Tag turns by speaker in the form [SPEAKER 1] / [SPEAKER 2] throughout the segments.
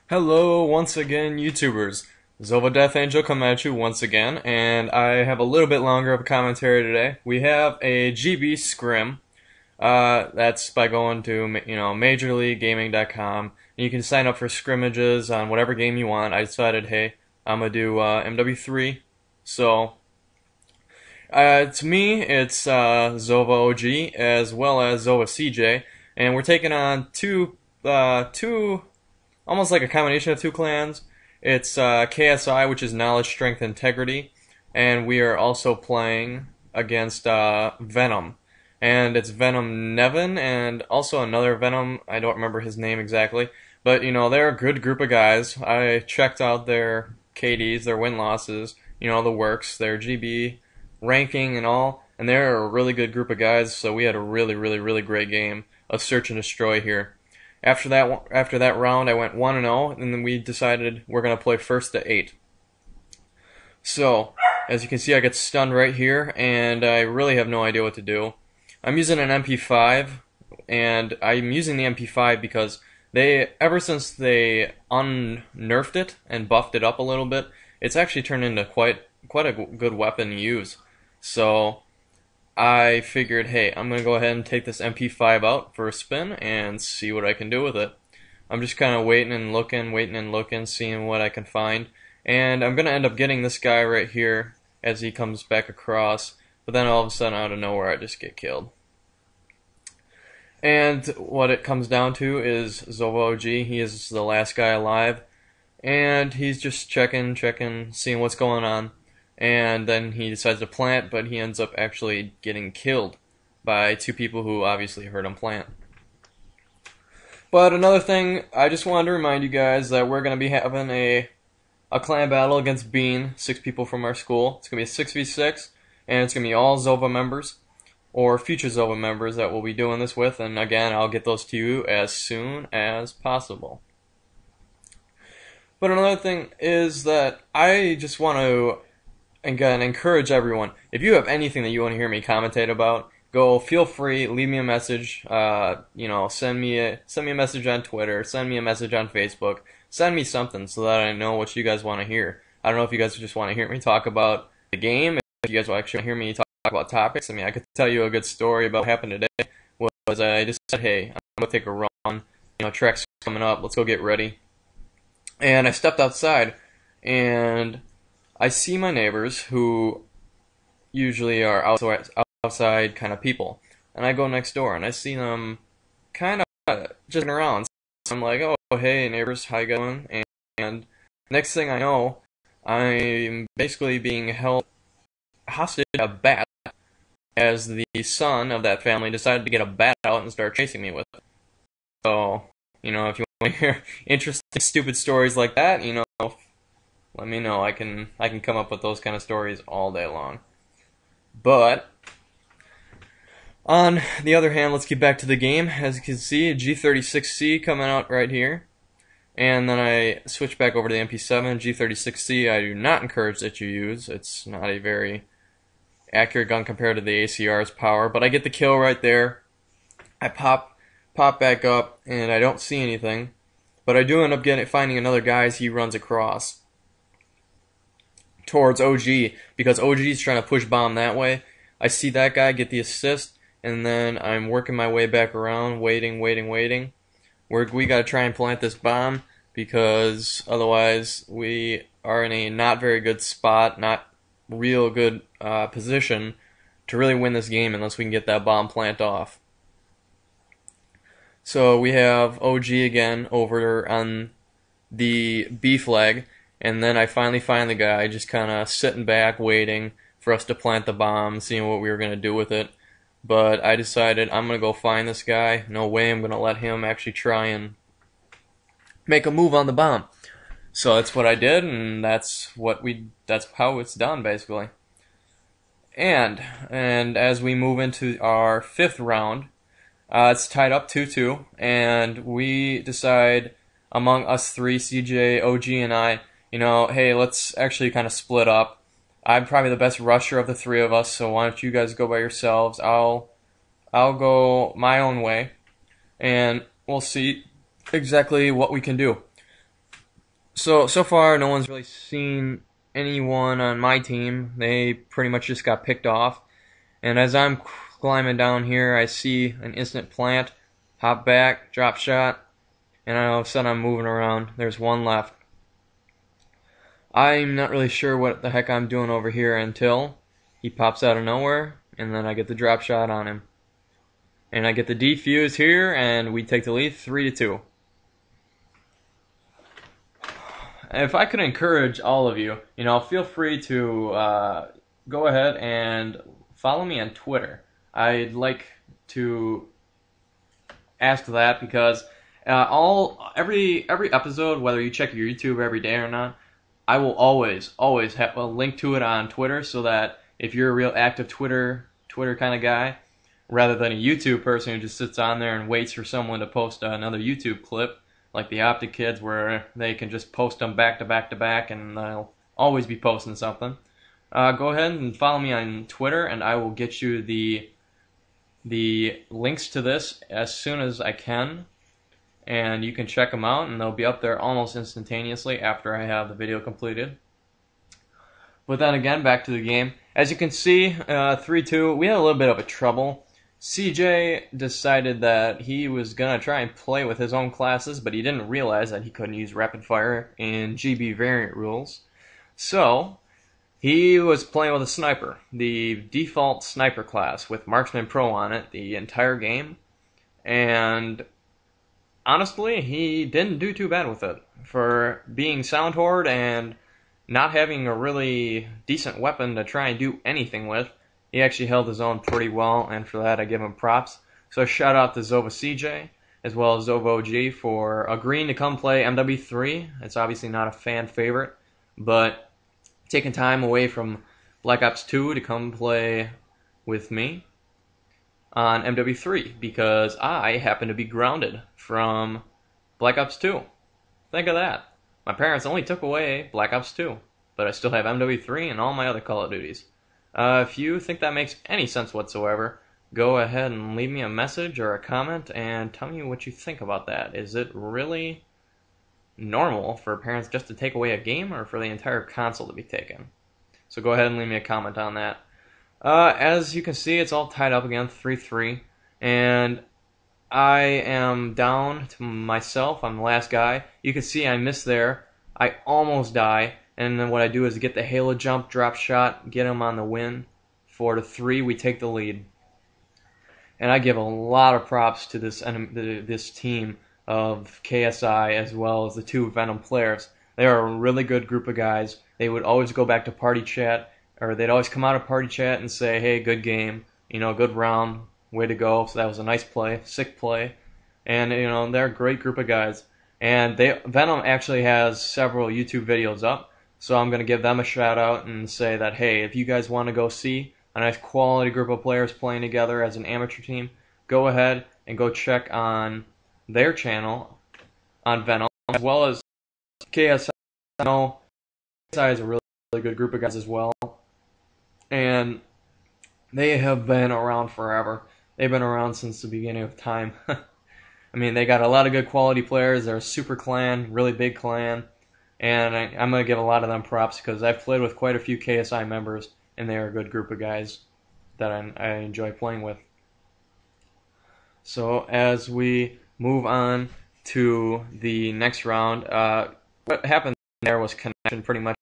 [SPEAKER 1] Hello once again, YouTubers. ZoVa Death Angel coming at you once again, and I have a little bit longer of a commentary today. We have a GB Scrim. That's by going to MajorLeagueGaming.com. And you can sign up for scrimmages on whatever game you want. I decided, hey, I'm gonna do MW3. So to me, it's ZoVa OG as well as ZoVa CJ, and we're taking on two almost like a combination of two clans. It's KSI, which is Knowledge, Strength, Integrity, and we are also playing against VeNom. And it's VeNom Nevin and also another VeNom, I don't remember his name exactly, but they're a good group of guys. I checked out their KDs, their win-losses, the works, their GB ranking and all, and they're a really good group of guys, so we had a really great game of Search and Destroy here. After that round, I went 1-0, and then we decided we're going to play first to 8. So, as you can see, I get stunned right here, and I really have no idea what to do. I'm using an MP5, and I'm using the MP5 because ever since they unnerfed it and buffed it up a little bit, it's actually turned into quite a good weapon to use. So I figured, hey, I'm going to go ahead and take this MP5 out for a spin and see what I can do with it. I'm just kind of waiting and looking, seeing what I can find. And I'm going to end up getting this guy right here as he comes back across. But then all of a sudden, out of nowhere, I just get killed. And what it comes down to is ZoVa OG. He is the last guy alive. And he's just checking, seeing what's going on. And then he decides to plant, but he ends up actually getting killed by two people who obviously heard him plant. But another thing, I just wanted to remind you guys that we're going to be having a clan battle against Bean, 6 people from our school. It's going to be a 6v6, and it's going to be all ZoVa members, or future ZoVa members that we'll be doing this with, and again, I'll get those to you as soon as possible. But another thing is that I just want to again encourage everyone, if you have anything that you want to hear me commentate about, feel free, leave me a message, send me a message on Twitter, send me a message on Facebook, send me something so that I know what you guys want to hear. I don't know if you guys just want to hear me talk about the game, if you guys will actually hear me talk about topics. I mean, I could tell you a good story about what happened today. Was I just said, hey, I'm going to take a run, track's coming up, let's go get ready. And I stepped outside, and I see my neighbors, who usually are outside kind of people, and I go next door, and I see them kind of just around. So I'm like, oh, hey, neighbors, how you going? And next thing I know, I'm basically being held hostage by a bat, as the son of that family decided to get a bat out and start chasing me with it. So, if you want to hear interesting, stupid stories like that, let me know. I can come up with those kind of stories all day long. But on the other hand, let's get back to the game. As you can see, G36C coming out right here. And then I switch back over to the MP7. G36C I do not encourage that you use. It's not a very accurate gun compared to the ACR's power. But I get the kill right there. I pop back up, and I don't see anything. But I do end up finding another guy as he runs across towards OG, because OG is trying to push bomb that way. I see that guy get the assist, and then I'm working my way back around, waiting. We gotta try and plant this bomb, because otherwise we are in a not very good spot, not real good position to really win this game unless we can get that bomb plant off. So we have OG again over on the B flag. And then I finally find the guy just kind of sitting back, waiting for us to plant the bomb, seeing what we were going to do with it. But I decided I'm going to go find this guy. No way I'm going to let him actually try and make a move on the bomb. So that's what I did, and that's how it's done, basically. And as we move into our 5th round, it's tied up 2-2, and we decide among us 3, CJ, OG, and I, hey, let's actually kind of split up. I'm probably the best rusher of the 3 of us, so why don't you guys go by yourselves? I'll go my own way, and we'll see exactly what we can do. So far, no one's really seen anyone on my team. They pretty much just got picked off. And as I'm climbing down here, I see an instant plant, hop back, drop shot, and all of a sudden I'm moving around. There's one left. I'm not really sure what the heck I'm doing over here until he pops out of nowhere, and then I get the drop shot on him. And I get the defuse here, and we take the lead 3-2. If I could encourage all of you, feel free to go ahead and follow me on Twitter. I'd like to ask that because every episode, whether you check your YouTube every day or not, I will always have a link to it on Twitter, so that if you're a real active Twitter kind of guy, rather than a YouTube person who just sits on there and waits for someone to post another YouTube clip, like the Optic Kids, where they can just post them back to back to back, and they'll always be posting something. Go ahead and follow me on Twitter, and I will get you the links to this as soon as I can, and you can check them out, and they'll be up there almost instantaneously after I have the video completed. But then again, back to the game. As you can see, 3-2, we had a little bit of a trouble. CJ decided that he was going to try and play with his own classes, but he didn't realize that he couldn't use rapid fire in GB variant rules. So, he was playing with a sniper, the default sniper class with Marksman Pro on it the entire game. And honestly, he didn't do too bad with it. For being Sound Horde and not having a really decent weapon to try and do anything with, he actually held his own pretty well, and for that I give him props. So shout out to ZoVa CJ, as well as ZoVa OG, for agreeing to come play MW3. It's obviously not a fan favorite, but taking time away from Black Ops 2 to come play with me on MW3, because I happen to be grounded from Black Ops 2. Think of that. My parents only took away Black Ops 2, but I still have MW3 and all my other Call of Duties. If you think that makes any sense whatsoever, go ahead and leave me a message or a comment and tell me what you think about that. Is it really normal for parents just to take away a game, or for the entire console to be taken? So go ahead and leave me a comment on that. As you can see, it's all tied up again, 3-3, and I am down to myself. I'm the last guy. You can see I missed there. I almost die. And then what I do is get the halo jump, drop shot, get him on the win. 4-3, we take the lead. And I give a lot of props to this team of KSI, as well as the two VeNom players. They are a really good group of guys. They would always go back to party chat, or they'd always come out of party chat and say, hey, good game, good round, way to go. So that was a nice play, sick play. And, they're a great group of guys. And VeNom actually has several YouTube videos up. So I'm going to give them a shout out and say that, hey, if you guys want to go see a nice quality group of players playing together as an amateur team, go ahead and go check on their channel on VeNom, as well as KSI. I know KSI is a really, really good group of guys as well. And they have been around forever. They've been around since the beginning of time. I mean, they got a lot of good quality players. They're a super clan, really big clan. And I'm going to give a lot of them props, because I've played with quite a few KSI members, and they're a good group of guys that I enjoy playing with. So as we move on to the next round, what happened there was connection pretty much,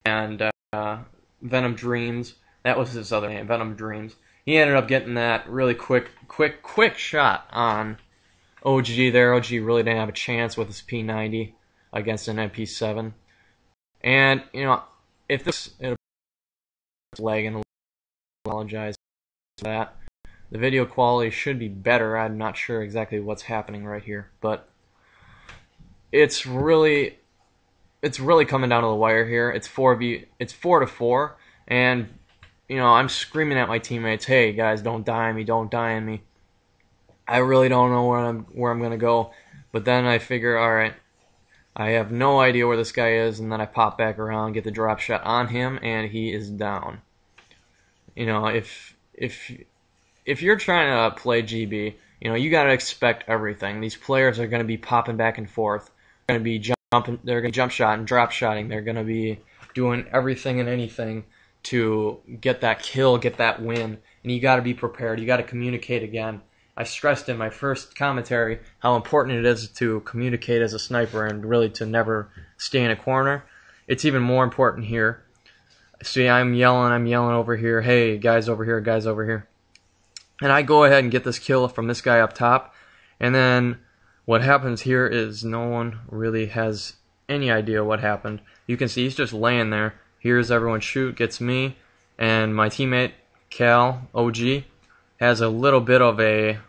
[SPEAKER 1] and VeNom Dreams, that was his other name, VeNom Dreams. He ended up getting that really quick shot on OG there. OG really didn't have a chance with his P90 against an MP7. And, if this is lagging, I apologize for that. The video quality should be better. I'm not sure exactly what's happening right here, but it's really coming down to the wire here. It's 4-4, and I'm screaming at my teammates, "Hey guys, don't die on me, don't die on me." I really don't know where I'm gonna go, but then I figure, all right, I have no idea where this guy is, and then I pop back around, get the drop shot on him, and he is down. If you're trying to play GB, you gotta expect everything. These players are gonna be popping back and forth, going to be jumping they're gonna jump shot and drop shotting. They're gonna be doing everything and anything to get that kill, get that win. And you got to be prepared. You got to communicate again. I stressed in my first commentary how important it is to communicate as a sniper and really to never stay in a corner. It's even more important here. See, I'm yelling over here. Hey, guys over here, guys over here. And I go ahead and get this kill from this guy up top. And then what happens here is no one really has any idea what happened. You can see he's just laying there. Here's everyone shoot, gets me, and my teammate Cal, OG, has a little bit of a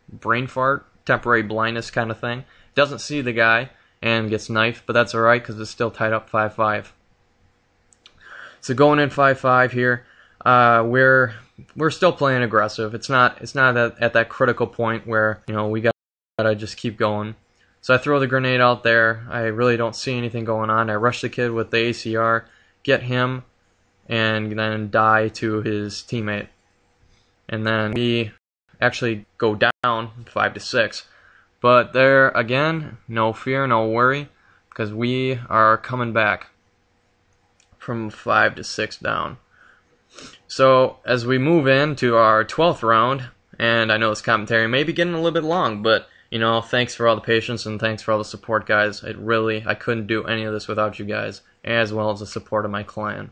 [SPEAKER 1] brain fart, temporary blindness kind of thing. Doesn't see the guy and gets knifed, but that's alright because it's still tied up 5-5. So going in 5-5 here, we're still playing aggressive. It's not at that critical point where we gotta just keep going. So I throw the grenade out there. I really don't see anything going on. I rush the kid with the ACR, get him, and then die to his teammate. And then we actually go down 5-6. But there again, no fear, no worry, because we are coming back from 5-6 down. So as we move into our 12th round, and I know this commentary may be getting a little bit long, but thanks for all the patience and thanks for all the support, guys. I couldn't do any of this without you guys, as well as the support of my clan.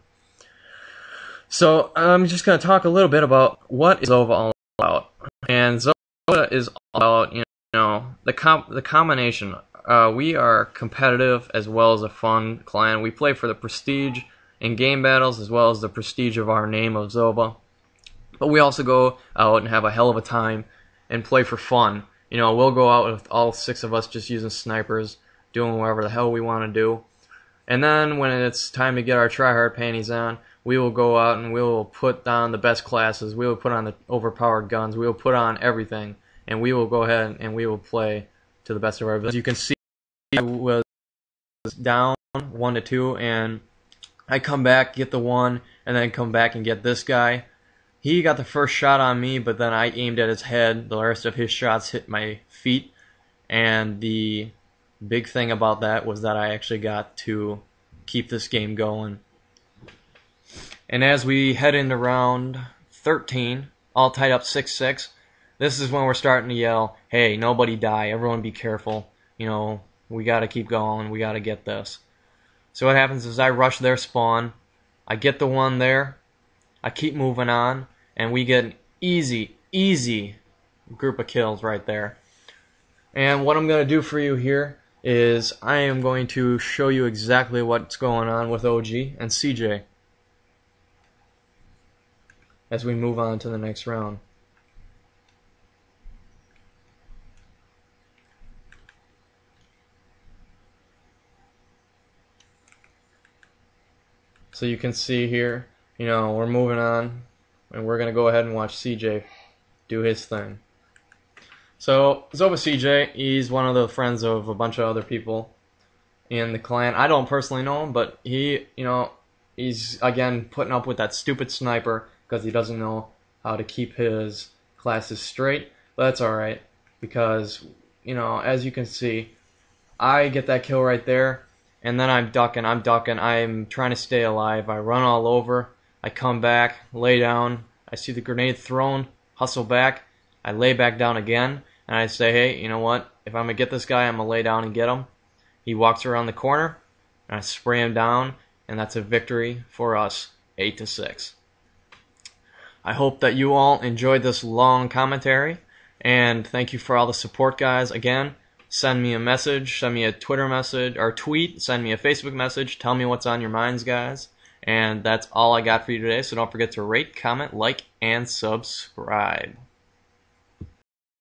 [SPEAKER 1] So I'm just going to talk a little bit about what is ZoVa all about. And ZoVa is all about, the combination. We are competitive as well as a fun clan. We play for the prestige in game battles as well as the prestige of our name of ZoVa. But we also go out and have a hell of a time and play for fun. We'll go out with all 6 of us just using snipers, doing whatever the hell we want to do. And then when it's time to get our tryhard panties on, we will go out and we will put on the best classes. We will put on the overpowered guns. We will put on everything. And we will go ahead and we will play to the best of our ability. As you can see, I was down 1-2, and I come back, get the 1, and then come back and get this guy. He got the first shot on me, but then I aimed at his head. The rest of his shots hit my feet. And the big thing about that was that I actually got to keep this game going. And as we head into round 13, all tied up 6-6, this is when we're starting to yell, hey, nobody die, everyone be careful. We got to keep going, we got to get this. So what happens is I rush their spawn, I get the 1 there, I keep moving on, and we get an easy group of kills right there. And what I'm going to do for you here is I am going to show you exactly what's going on with OG and CJ as we move on to the next round. So you can see here, we're moving on, and we're going to go ahead and watch CJ do his thing. So ZoVa CJ, he's one of the friends of a bunch of other people in the clan. I don't personally know him, but he, he's again putting up with that stupid sniper because he doesn't know how to keep his classes straight. But that's alright, because, as you can see, I get that kill right there, and then I'm ducking, I'm trying to stay alive. I run all over, I come back, lay down, I see the grenade thrown, hustle back, I lay back down again, and I say, hey, you know what, if I'm going to get this guy, I'm going to lay down and get him. He walks around the corner, and I spray him down, and that's a victory for us, 8-6. I hope that you all enjoyed this long commentary, and thank you for all the support, guys. Again, send me a message, send me a Twitter message, or tweet, send me a Facebook message, tell me what's on your minds, guys. And that's all I got for you today, so don't forget to rate, comment, like, and subscribe.